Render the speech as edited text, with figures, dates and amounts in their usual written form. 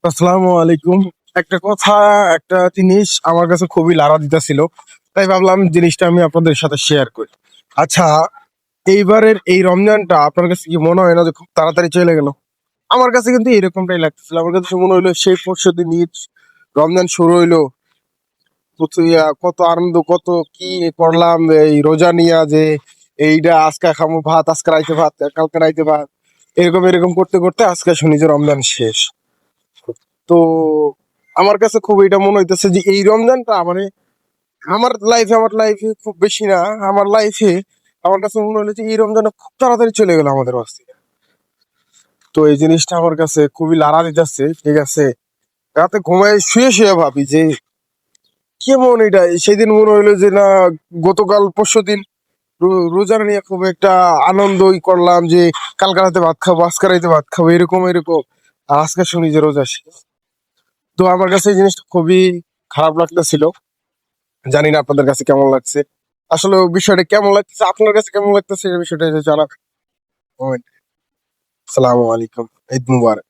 আসসালামু আলাইকুম। একটা কথা, একটা জিনিস আমার কাছে খুবই লাড়া দিতেছিল, তাই ভাবলাম জিনিসটা আমি আপনাদের সাথে শেয়ার করি। আচ্ছা, এইবারের এই রমজানটা আপনার কাছে কি মনে হয় না যে খুব তাড়াতাড়ি চলে গেল? আমার কাছে কিন্তু এরকমটাই লাগতেছিল। আমার কাছে মনে হইলো সেই পরশুদিন ঈদ, রমজান শুরু হইলো। কত আনন্দ, কত কি করলাম এই রোজা নিয়া, যে এইটা আজকে খামো ভাত, আজকে রাইতে ভাত, কালকে রাইতে ভাত, এরকম এরকম করতে করতে আজকে শুনি যে রমজান শেষ। তো আমার কাছে খুব এটা মনে হইতেছে যে এই রমজানটা মানে আমার লাইফে খুব বেশি না, আমার লাইফে আমার কাছে মনে হলো যে এই রমজানটা খুব তাড়াতাড়ি চলে গেল আমাদের কাছ থেকে। তো এই জিনিসটা আমার কাছে খুবই লাড়া দিতেছে। ঠিক আছে, রাতে ঘুমায় শুয়ে শুয়ে ভাবি যে কেমন এটা। সেদিন মনে হইলো যে না, গতকাল পরশুদিন রোজা নিয়ে খুব একটা আনন্দই করলাম যে কালকে রাতে ভাত খাবো, আজকে রাতে ভাত খাবো, এরকম এরকম। আর আজকে শুনি যে রোজা শেষ। তো আমার কাছে এই জিনিসটা খুবই খারাপ লাগতেছিল। জানি না আপনাদের কাছে কেমন লাগছে। আসলে বিষয়টা কেমন লাগতেছে, আপনার কাছে কেমন লাগতেছে, এই বিষয়টা জানা। আসসালামু আলাইকুম, ঈদ মুবারক।